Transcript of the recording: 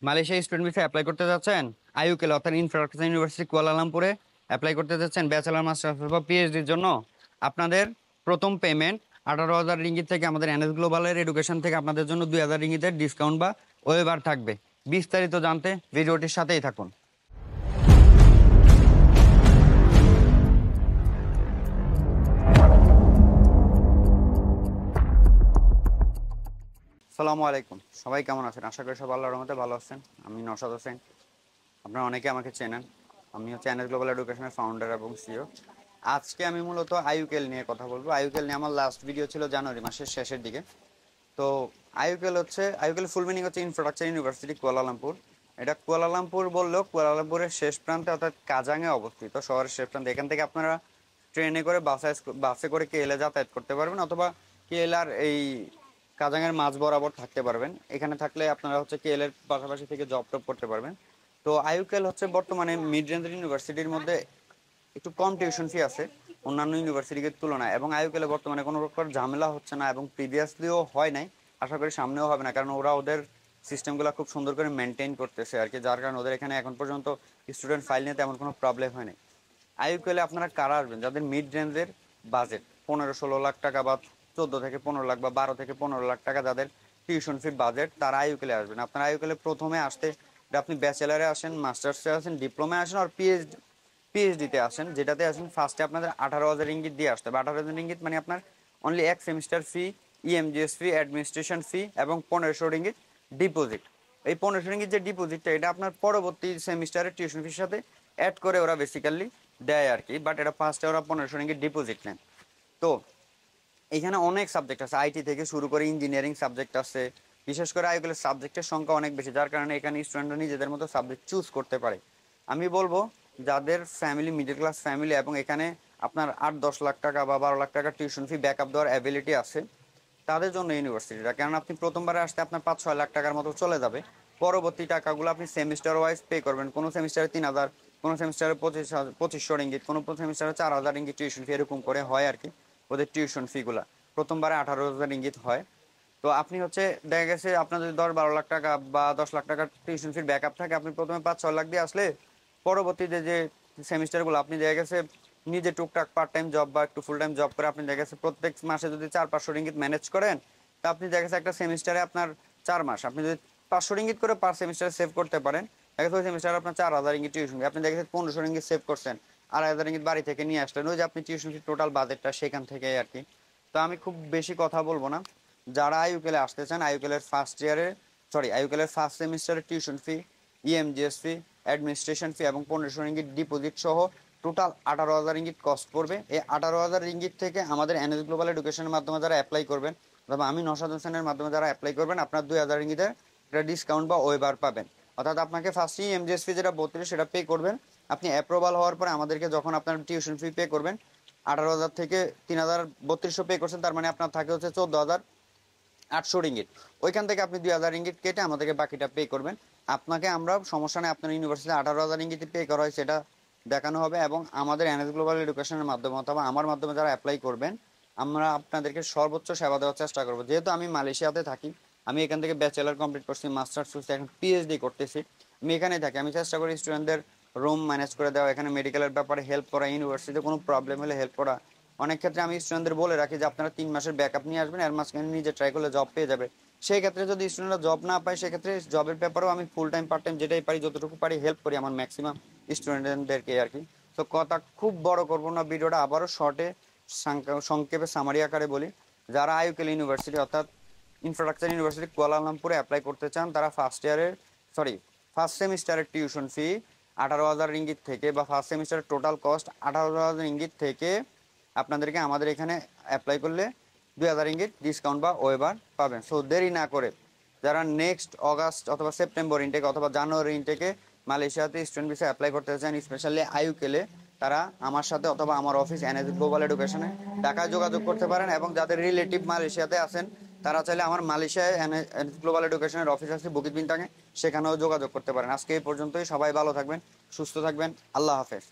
Malaysia student visa apply করতে যাচ্ছেন? আইইউকেএল অর্থাৎ ইনফ্রাস্ট্রাকচার ইউনিভার্সিটি কুয়ালালামপুরে অ্যাপ্লাই করতে যাচ্ছেন ব্যাচেলর মাস্টার্স অথবা পিএইচডির জন্য? আপনাদের প্রথম পেমেন্ট 18,000 রিঙ্গিত থেকে আমাদের এনএস গ্লোবালের এডুকেশন থেকে আপনাদের জন্য 2,000 রিঙ্গিতের ডিসকাউন্ট বা ওয়েভার থাকবে। বিস্তারিত জানতে ভিডিওটির সাথেই থাকুন। আসসালামু আলাইকুম, সবাই কেমন আছেন? আশা করি সব আল্লাহর রহমতে ভালো আছেন। আমি নওশাদ হোসেন, আপনারা অনেকে আমাকে চেনেন। আমি হচ্ছে এনএস গ্লোবাল এডুকেশনের ফাউন্ডার এবং সিইও। আজকে আমি মূলত আইইউকেএল নিয়ে কথা বলবো। আইইউকেএল নিয়ে আমার লাস্ট ভিডিও ছিল জানুয়ারি মাসের শেষের দিকে। তো আইইউকেএল ফুল মিনিং হচ্ছে ইনফ্রাস্ট্রাকচার ইউনিভার্সিটি কুয়ালালামপুর। এটা কুয়ালালামপুর বললেও কুয়ালালামপুরের শেষ প্রান্তে অর্থাৎ কাজাংয়ে অবস্থিত, শহরের শেষ প্রান্তে। এখান থেকে আপনারা ট্রেনে করে বাসে করে কেএলএ যাতায়াত করতে পারবেন, অথবা কেএলআর এই কাজাংয়ের মাঝ বরাবর থাকতে পারবেন। এখানে থাকলে আপনারা হচ্ছে কেএলএর পাশাপাশি থেকে জব টপ করতে পারবেন। তো আইইউকেএল হচ্ছে বর্তমানে মিড রেঞ্জের ইউনিভার্সিটির মধ্যে একটু কম টিউশন ফি আছে অন্যান্য ইউনিভার্সিটির তুলনায়, এবং আইইউকেএলে বর্তমানে কোনো প্রকার ঝামেলা হচ্ছে না, এবং প্রিভিয়াসলিও হয় নাই, আশা করি সামনেও হবে না, কারণ ওরা ওদের সিস্টেমগুলো খুব সুন্দর করে মেনটেন করতেছে আর কি, যার কারণে ওদের এখানে এখন পর্যন্ত স্টুডেন্ট ফাইল নিয়ে তেমন কোনো প্রবলেম হয় নাই। আইইউকেএলে আপনারা কারা আসবেন? যাদের মিড রেঞ্জের বাজেট 15-16 লাখ টাকা, বা 14 থেকে 15 লাখ, বা 12 থেকে 15 লাখ টাকা যাদের টিউশন ফির বাজেট, তারা আইইউকেএলে আসবেন। আপনারা আইইউকেএলে প্রথমে আসতে, আপনি ব্যাচেলারে আসেন, মাস্টার্সে আসেন, ডিপ্লোমায় আসেন, আর পিএইচডিতে আসেন, যেটাতে আসেন ফার্স্টে আপনাদের 18,000 রিঙ্গিত দিয়ে আসতে হবে। 18,000 রিঙ্গিত মানে আপনার অনলি এক সেমিস্টার ফি, ইএমজিএস ফি, অ্যাডমিনিস্ট্রেশন ফি এবং 1500 রিঙ্গিত ডিপোজিট। এই 1500 রিঙ্গিত যে ডিপোজিটটা, এটা আপনার পরবর্তী সেমিস্টারের টিউশন ফির সাথে অ্যাড করে ওরা বেসিক্যালি দেয় আর কি, বাট এটা ফার্স্টে ওরা 1500 রিঙ্গিত ডিপোজিট নেন। তো এখানে অনেক সাবজেক্ট আছে, আইটি থেকে শুরু করে ইঞ্জিনিয়ারিং সাবজেক্ট আছে। বিশেষ করে আইইউকেএলের সাবজেক্টের সংখ্যা অনেক বেশি, যার কারণে এখানে স্টুডেন্টরা নিজেদের মতো সাবজেক্ট চুজ করতে পারে। আমি বলবো যাদের ফ্যামিলি মিডল ক্লাস ফ্যামিলি, এবং এখানে আপনার 8-10 লাখ টাকা বা 12 লাখ টাকা টিউশন ফি ব্যাকআপ দেওয়ার অ্যাবিলিটি আছে, তাদের জন্য ইউনিভার্সিটিটা। কারণ আপনি প্রথমবারে আসতে আপনার 5-6 লাখ টাকার মতো চলে যাবে। পরবর্তী টাকাগুলো আপনি সেমিস্টার ওয়াইজ পে করবেন। কোনো সেমিস্টারে 3,000, কোনো সেমিস্টারে 2500 রিঙ্গিত, কোনো রিঙ্গিত 4,000 রিঙ্গিত টিউশন ফি, এরকম করে হয় আর কি ওদের টিউশন ফিগুলা। প্রথমবারে 18,000 রিঙ্গিত হয়। তো আপনি হচ্ছে দেখা গেছে আপনার যদি 10-12 লাখ টাকা বা 10 লাখ টাকার টিউশন ফির ব্যাকআপ থাকে, আপনি প্রথমে 5-6 লাখ দিয়ে আসলে পরবর্তীতে যে সেমিস্টারগুলো আপনি দেখা গেছে নিজে টুকটাক পার্ট টাইম জব বা একটু ফুল টাইম জব করে আপনি দেখা গেছে প্রত্যেক মাসে যদি 400-500 রিঙ্গিত ম্যানেজ করেন, তা আপনি দেখা গেছে একটা সেমিস্টারে আপনার 4 মাস আপনি যদি 500 রিঙ্গিত করে পার সেমিস্টারে সেভ করতে পারেন, দেখা গেছে ওই সেমিস্টারে আপনার 4,000 রিঙ্গিত টিউশন ফি, আপনি দেখা গেছে 1500 রিঙ্গিত সেভ করছেন, 2,500 রিঙ্গিত বাড়ি থেকে নিয়ে আসলেন, ওই যে আপনি টিউশন ফি টোটাল বাজেটটা সেখান থেকে আর কি। তো আমি খুব বেশি কথা বলবো না। যারা আইইউকেএলে আসতে চান, আইইউকেএলের ফার্স্ট সেমিস্টারের টিউশন ফি, ইএমজিএস ফি, অ্যাডমিনিস্ট্রেশন ফি এবং 1500 রিঙ্গিত ডিপোজিট সহ টোটাল 18,000 রিঙ্গিত কস্ট পড়বে। এই 18,000 রিঙ্গিত থেকে আমাদের এনএস গ্লোবাল এডুকেশনের মাধ্যমে যারা অ্যাপ্লাই করবেন, অথবা আমি নওশাদ হোসেনের মাধ্যমে যারা অ্যাপ্লাই করবেন, আপনার 2,000 রিঙ্গিতের একটা ডিসকাউন্ট বা ওয়েবার পাবেন। অর্থাৎ আপনাকে ফার্স্ট ইএমজিএস ফি যেটা 32 সেটা পে করবেন। আপনি অ্যাপ্রুভাল হওয়ার পরে আমাদেরকে যখন আপনার টিউশন ফি পে করবেন, 18,000 থেকে 3,3200 পে করছেন, তার মানে আপনার থাকে হচ্ছে 14,800 রিঙ্গিত। ওইখান থেকে আপনি 2,000 রিঙ্গিত কেটে আমাদেরকে বাকিটা পে করবেন। আপনাকে আমরা সমস্যা নেই, আপনার ইউনিভার্সিটি 18,000 রিঙ্গিত পে করা হয় সেটা দেখানো হবে, এবং আমাদের এনএস গ্লোবাল এডুকেশনের মাধ্যমে অথবা আমার মাধ্যমে যারা অ্যাপ্লাই করবেন, আমরা আপনাদেরকে সর্বোচ্চ সেবা দেওয়ার চেষ্টা করবো। যেহেতু আমি মালয়েশিয়াতে থাকি, আমি এখান থেকে ব্যাচেলার কমপ্লিট করছি, মাস্টার্স করছি, এখন পিএইচডি করতেছি, আমি এখানেই থাকি। আমি চেষ্টা করি স্টুডেন্টদের রুম ম্যানেজ করে দেওয়া, এখানে মেডিকেলের ব্যাপারে হেল্প করা, ইউনিভার্সিটিতে কোনো প্রবলেম হলে হেল্প করা। অনেক ক্ষেত্রে আমি স্টুডেন্টদের বলে রাখি যে আপনারা 3 মাসের ব্যাকআপ নিয়ে আসবেন, এর মাঝখানে নিজে ট্রাই করলে জব পেয়ে যাবে। সেই ক্ষেত্রে যদি স্টুডেন্টরা জব না পায়, সেক্ষেত্রে জবের ব্যাপারেও আমি ফুল টাইম পার্ট টাইম যেটাই পারি, যতটুকু পারি হেল্প করি আমার ম্যাক্সিমাম স্টুডেন্টদেরকে আর কি। তো কথা খুব বড় করবো না ভিডিওটা, আবারও শর্টে সংক্ষেপে সামারি আকারে বলি। যারা আইইউকেএল ইউনিভার্সিটি অর্থাৎ ইনফ্রাস্ট্রাকচার ইউনিভার্সিটি কুয়ালালামপুরে অ্যাপ্লাই করতে চান, তারা ফার্স্ট সেমিস্টারের টিউশন ফি 18,000 রিঙ্গিত থেকে, বা ফার্স্ট সেমিস্টারের টোটাল কস্ট 18,000 রিঙ্গিত থেকে আপনাদেরকে আমাদের এখানে অ্যাপ্লাই করলে 2,000 রিঙ্গিত ডিসকাউন্ট বা ওয়েবার পাবেন। সো দেরি না করে যারা নেক্সট অগাস্ট অথবা সেপ্টেম্বর ইনটেক অথবা জানুয়ারি ইনটেকে মালয়েশিয়াতে স্টুডেন্ট ভিসা অ্যাপ্লাই করতে চান, স্পেশালি আইইউকেএলে, তারা আমার সাথে অথবা আমার অফিস এনএস গ্লোবাল এডুকেশনে ঢাকায় যোগাযোগ করতে পারেন। এবং যাদের রিলেটিভ মালয়েশিয়াতে আছেন, তারা চাইলে আমার মালয়েশিয়ায় এনএস গ্লোবাল এডুকেশনের অফিস আছে বুকিত বিনতাঙে, সেখানেও যোগাযোগ করতে পারেন। আজকে এই পর্যন্তই। সবাই ভালো থাকবেন, সুস্থ থাকবেন। আল্লাহ হাফেজ।